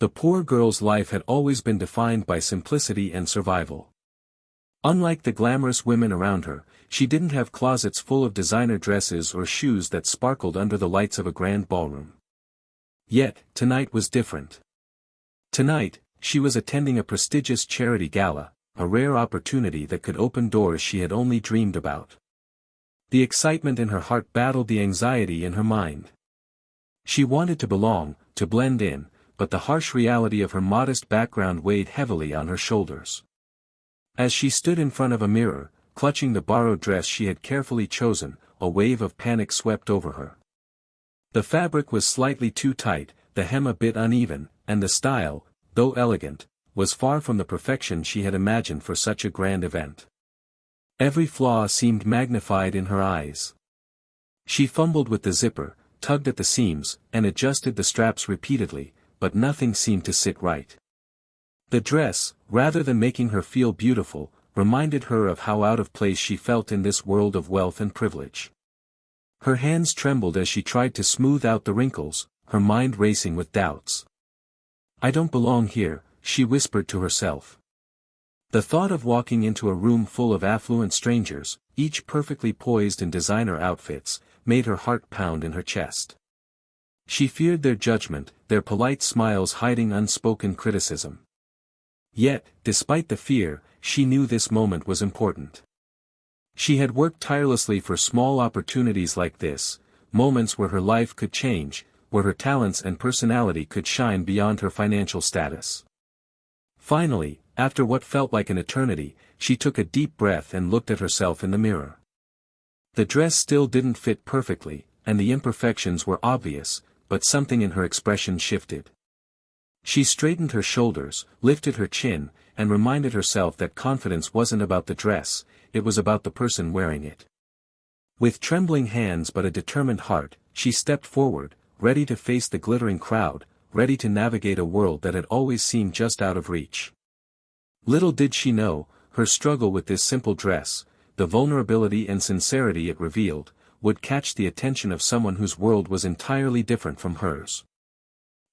The poor girl's life had always been defined by simplicity and survival. Unlike the glamorous women around her, she didn't have closets full of designer dresses or shoes that sparkled under the lights of a grand ballroom. Yet, tonight was different. Tonight, she was attending a prestigious charity gala, a rare opportunity that could open doors she had only dreamed about. The excitement in her heart battled the anxiety in her mind. She wanted to belong, to blend in, but the harsh reality of her modest background weighed heavily on her shoulders. As she stood in front of a mirror, clutching the borrowed dress she had carefully chosen, a wave of panic swept over her. The fabric was slightly too tight, the hem a bit uneven, and the style, though elegant, was far from the perfection she had imagined for such a grand event. Every flaw seemed magnified in her eyes. She fumbled with the zipper, tugged at the seams, and adjusted the straps repeatedly, but nothing seemed to sit right. The dress, rather than making her feel beautiful, reminded her of how out of place she felt in this world of wealth and privilege. Her hands trembled as she tried to smooth out the wrinkles, her mind racing with doubts. "I don't belong here," she whispered to herself. The thought of walking into a room full of affluent strangers, each perfectly poised in designer outfits, made her heart pound in her chest. She feared their judgment, their polite smiles hiding unspoken criticism. Yet, despite the fear, she knew this moment was important. She had worked tirelessly for small opportunities like this, moments where her life could change, where her talents and personality could shine beyond her financial status. Finally, after what felt like an eternity, she took a deep breath and looked at herself in the mirror. The dress still didn't fit perfectly, and the imperfections were obvious, but something in her expression shifted. She straightened her shoulders, lifted her chin, and reminded herself that confidence wasn't about the dress, it was about the person wearing it. With trembling hands but a determined heart, she stepped forward, ready to face the glittering crowd, ready to navigate a world that had always seemed just out of reach. Little did she know, her struggle with this simple dress, the vulnerability and sincerity it revealed, would catch the attention of someone whose world was entirely different from hers.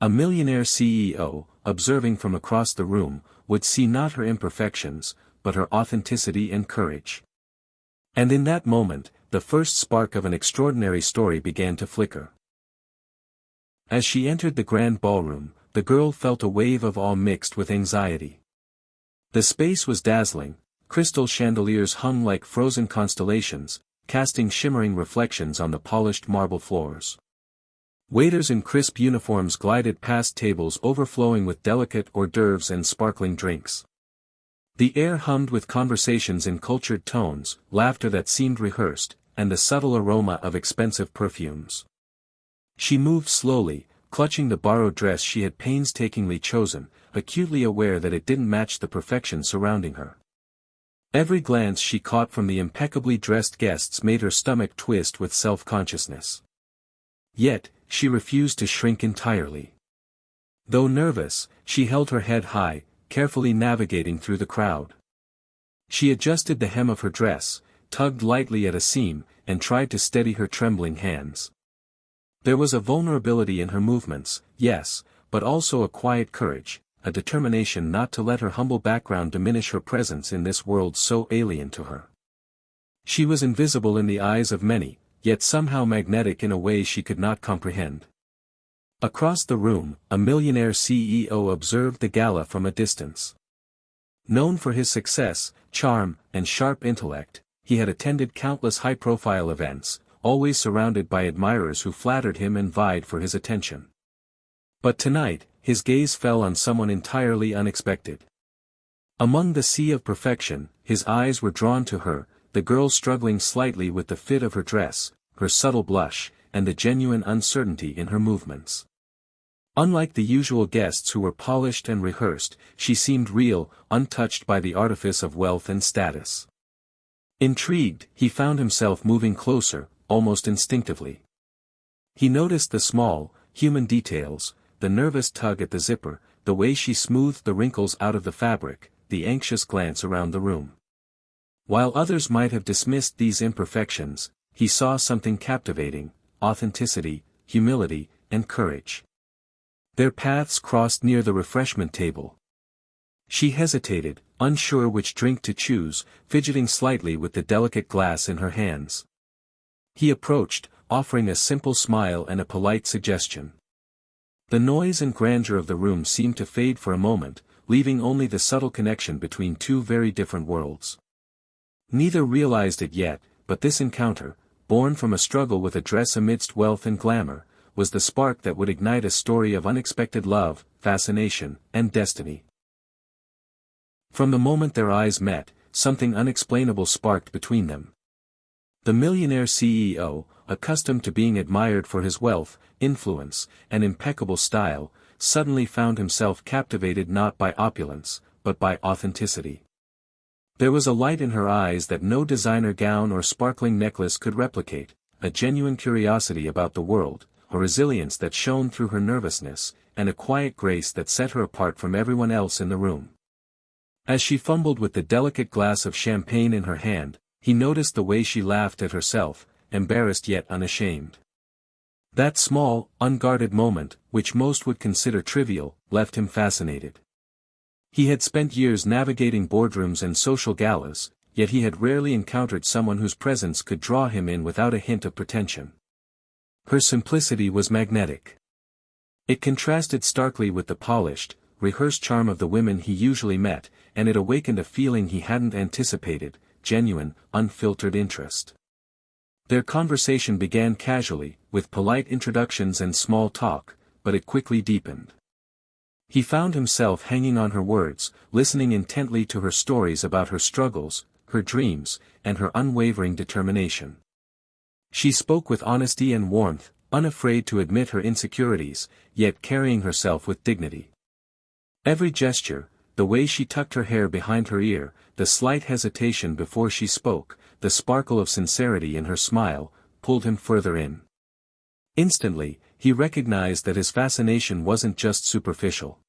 A millionaire CEO, observing from across the room, would see not her imperfections, but her authenticity and courage. And in that moment, the first spark of an extraordinary story began to flicker. As she entered the grand ballroom, the girl felt a wave of awe mixed with anxiety. The space was dazzling, crystal chandeliers hung like frozen constellations, casting shimmering reflections on the polished marble floors. Waiters in crisp uniforms glided past tables overflowing with delicate hors d'oeuvres and sparkling drinks. The air hummed with conversations in cultured tones, laughter that seemed rehearsed, and the subtle aroma of expensive perfumes. She moved slowly, clutching the borrowed dress she had painstakingly chosen, acutely aware that it didn't match the perfection surrounding her. Every glance she caught from the impeccably dressed guests made her stomach twist with self-consciousness. Yet, she refused to shrink entirely. Though nervous, she held her head high, carefully navigating through the crowd. She adjusted the hem of her dress, tugged lightly at a seam, and tried to steady her trembling hands. There was a vulnerability in her movements, yes, but also a quiet courage, a determination not to let her humble background diminish her presence in this world so alien to her. She was invisible in the eyes of many, yet somehow magnetic in a way she could not comprehend. Across the room, a millionaire CEO observed the gala from a distance. Known for his success, charm, and sharp intellect, he had attended countless high-profile events, always surrounded by admirers who flattered him and vied for his attention. But tonight, his gaze fell on someone entirely unexpected. Among the sea of perfection, his eyes were drawn to her, the girl struggling slightly with the fit of her dress, her subtle blush, and the genuine uncertainty in her movements. Unlike the usual guests who were polished and rehearsed, she seemed real, untouched by the artifice of wealth and status. Intrigued, he found himself moving closer, almost instinctively. He noticed the small, human details, the nervous tug at the zipper, the way she smoothed the wrinkles out of the fabric, the anxious glance around the room. While others might have dismissed these imperfections, he saw something captivating: authenticity, humility, and courage. Their paths crossed near the refreshment table. She hesitated, unsure which drink to choose, fidgeting slightly with the delicate glass in her hands. He approached, offering a simple smile and a polite suggestion. The noise and grandeur of the room seemed to fade for a moment, leaving only the subtle connection between two very different worlds. Neither realized it yet, but this encounter, born from a struggle with a dress amidst wealth and glamour, was the spark that would ignite a story of unexpected love, fascination, and destiny. From the moment their eyes met, something unexplainable sparked between them. The millionaire CEO, accustomed to being admired for his wealth, influence, and impeccable style, suddenly found himself captivated not by opulence, but by authenticity. There was a light in her eyes that no designer gown or sparkling necklace could replicate, a genuine curiosity about the world, a resilience that shone through her nervousness, and a quiet grace that set her apart from everyone else in the room. As she fumbled with the delicate glass of champagne in her hand, he noticed the way she laughed at herself, embarrassed yet unashamed. That small, unguarded moment, which most would consider trivial, left him fascinated. He had spent years navigating boardrooms and social galas, yet he had rarely encountered someone whose presence could draw him in without a hint of pretension. Her simplicity was magnetic. It contrasted starkly with the polished, rehearsed charm of the women he usually met, and it awakened a feeling he hadn't anticipated, genuine, unfiltered interest. Their conversation began casually, with polite introductions and small talk, but it quickly deepened. He found himself hanging on her words, listening intently to her stories about her struggles, her dreams, and her unwavering determination. She spoke with honesty and warmth, unafraid to admit her insecurities, yet carrying herself with dignity. Every gesture, the way she tucked her hair behind her ear, the slight hesitation before she spoke, the sparkle of sincerity in her smile, pulled him further in. Instantly, he recognized that his fascination wasn't just superficial.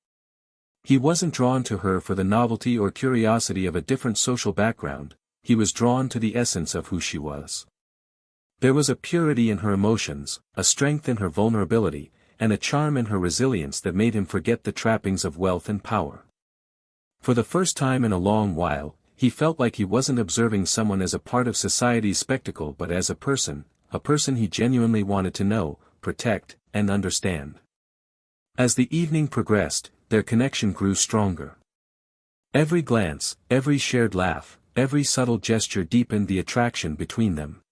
He wasn't drawn to her for the novelty or curiosity of a different social background, he was drawn to the essence of who she was. There was a purity in her emotions, a strength in her vulnerability, and a charm in her resilience that made him forget the trappings of wealth and power. For the first time in a long while, he felt like he wasn't observing someone as a part of society's spectacle but as a person he genuinely wanted to know, protect, and understand. As the evening progressed, their connection grew stronger. Every glance, every shared laugh, every subtle gesture deepened the attraction between them.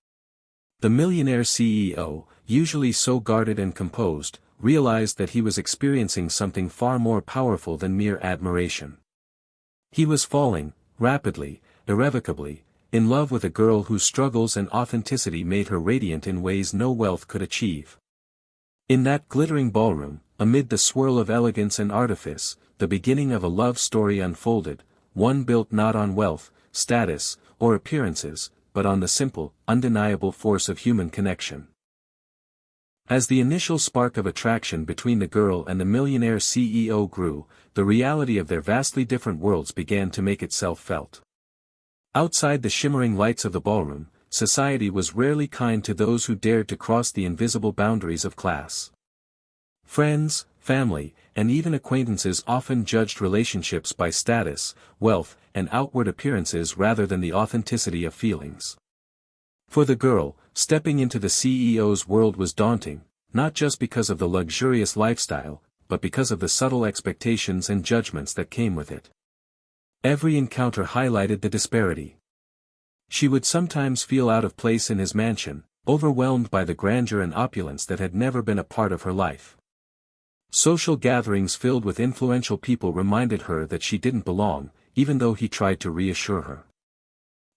The millionaire CEO, usually so guarded and composed, realized that he was experiencing something far more powerful than mere admiration. He was falling, rapidly, irrevocably, in love with a girl whose struggles and authenticity made her radiant in ways no wealth could achieve. In that glittering ballroom, amid the swirl of elegance and artifice, the beginning of a love story unfolded, one built not on wealth, status, or appearances, but on the simple, undeniable force of human connection. As the initial spark of attraction between the girl and the millionaire CEO grew, the reality of their vastly different worlds began to make itself felt. Outside the shimmering lights of the ballroom, society was rarely kind to those who dared to cross the invisible boundaries of class. Friends, family, and even acquaintances often judged relationships by status, wealth, and outward appearances rather than the authenticity of feelings. For the girl, stepping into the CEO's world was daunting, not just because of the luxurious lifestyle, but because of the subtle expectations and judgments that came with it. Every encounter highlighted the disparity. She would sometimes feel out of place in his mansion, overwhelmed by the grandeur and opulence that had never been a part of her life. Social gatherings filled with influential people reminded her that she didn't belong, even though he tried to reassure her.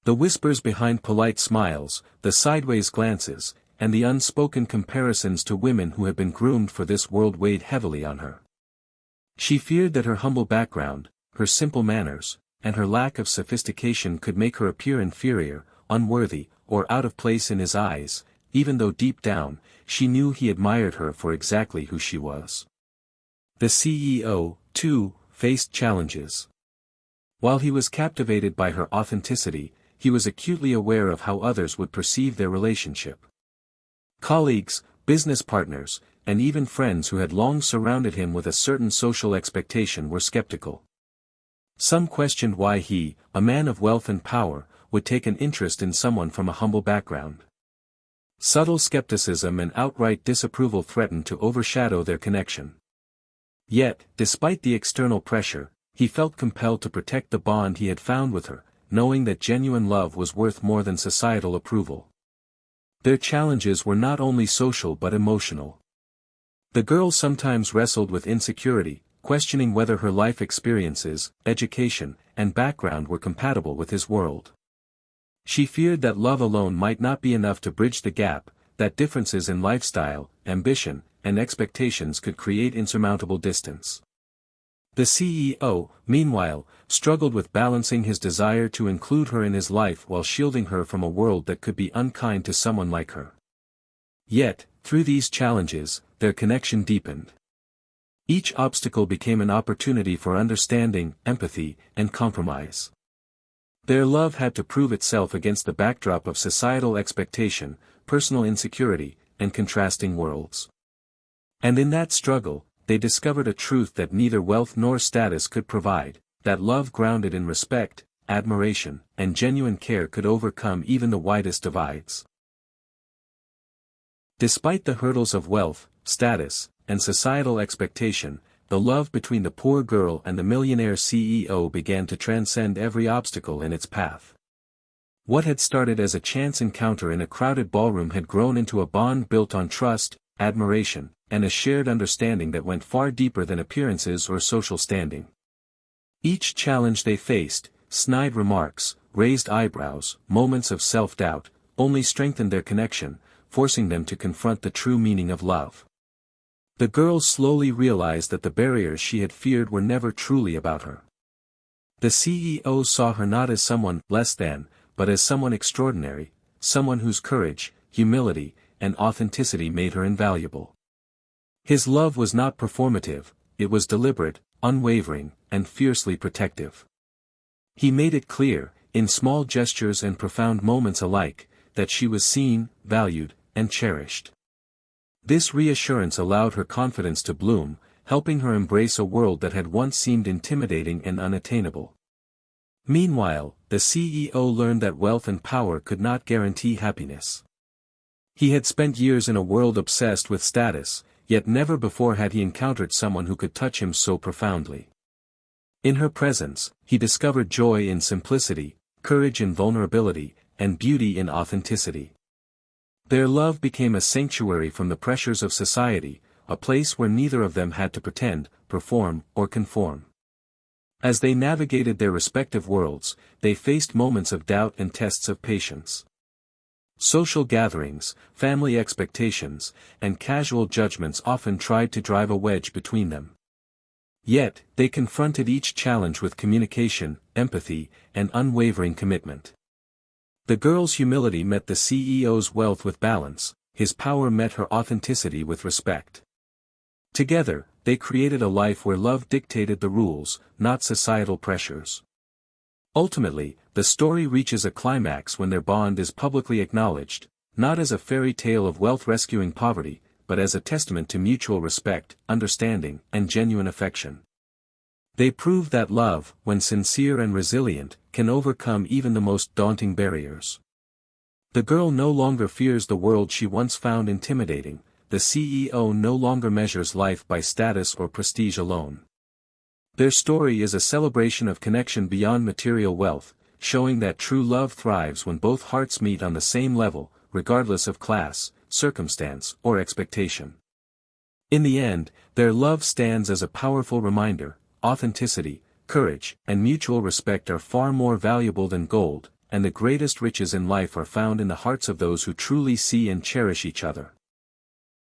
The whispers behind polite smiles, the sideways glances, and the unspoken comparisons to women who had been groomed for this world weighed heavily on her. She feared that her humble background, her simple manners, and her lack of sophistication could make her appear inferior, unworthy, or out of place in his eyes, even though deep down, she knew he admired her for exactly who she was. The CEO, too, faced challenges. While he was captivated by her authenticity, he was acutely aware of how others would perceive their relationship. Colleagues, business partners, and even friends who had long surrounded him with a certain social expectation were skeptical. Some questioned why he, a man of wealth and power, would take an interest in someone from a humble background. Subtle skepticism and outright disapproval threatened to overshadow their connection. Yet, despite the external pressure, he felt compelled to protect the bond he had found with her, knowing that genuine love was worth more than societal approval. Their challenges were not only social but emotional. The girl sometimes wrestled with insecurity, questioning whether her life experiences, education, and background were compatible with his world. She feared that love alone might not be enough to bridge the gap, that differences in lifestyle, ambition, and expectations could create insurmountable distance. The CEO, meanwhile, struggled with balancing his desire to include her in his life while shielding her from a world that could be unkind to someone like her. Yet, through these challenges, their connection deepened. Each obstacle became an opportunity for understanding, empathy, and compromise. Their love had to prove itself against the backdrop of societal expectation, personal insecurity, and contrasting worlds. And in that struggle, they discovered a truth that neither wealth nor status could provide, that love grounded in respect, admiration, and genuine care could overcome even the widest divides. Despite the hurdles of wealth, status, and societal expectation, the love between the poor girl and the millionaire CEO began to transcend every obstacle in its path. What had started as a chance encounter in a crowded ballroom had grown into a bond built on trust, admiration, and a shared understanding that went far deeper than appearances or social standing. Each challenge they faced, snide remarks, raised eyebrows, moments of self-doubt, only strengthened their connection, forcing them to confront the true meaning of love. The girl slowly realized that the barriers she had feared were never truly about her. The CEO saw her not as someone less than, but as someone extraordinary, someone whose courage, humility, and authenticity made her invaluable. His love was not performative, it was deliberate, unwavering, and fiercely protective. He made it clear, in small gestures and profound moments alike, that she was seen, valued, and cherished. This reassurance allowed her confidence to bloom, helping her embrace a world that had once seemed intimidating and unattainable. Meanwhile, the CEO learned that wealth and power could not guarantee happiness. He had spent years in a world obsessed with status, yet never before had he encountered someone who could touch him so profoundly. In her presence, he discovered joy in simplicity, courage in vulnerability, and beauty in authenticity. Their love became a sanctuary from the pressures of society, a place where neither of them had to pretend, perform, or conform. As they navigated their respective worlds, they faced moments of doubt and tests of patience. Social gatherings, family expectations, and casual judgments often tried to drive a wedge between them. Yet, they confronted each challenge with communication, empathy, and unwavering commitment. The girl's humility met the CEO's wealth with balance, his power met her authenticity with respect. Together, they created a life where love dictated the rules, not societal pressures. Ultimately, the story reaches a climax when their bond is publicly acknowledged, not as a fairy tale of wealth rescuing poverty, but as a testament to mutual respect, understanding, and genuine affection. They prove that love, when sincere and resilient, can overcome even the most daunting barriers. The girl no longer fears the world she once found intimidating, the CEO no longer measures life by status or prestige alone. Their story is a celebration of connection beyond material wealth, showing that true love thrives when both hearts meet on the same level, regardless of class, circumstance, or expectation. In the end, their love stands as a powerful reminder: authenticity, courage, and mutual respect are far more valuable than gold, and the greatest riches in life are found in the hearts of those who truly see and cherish each other.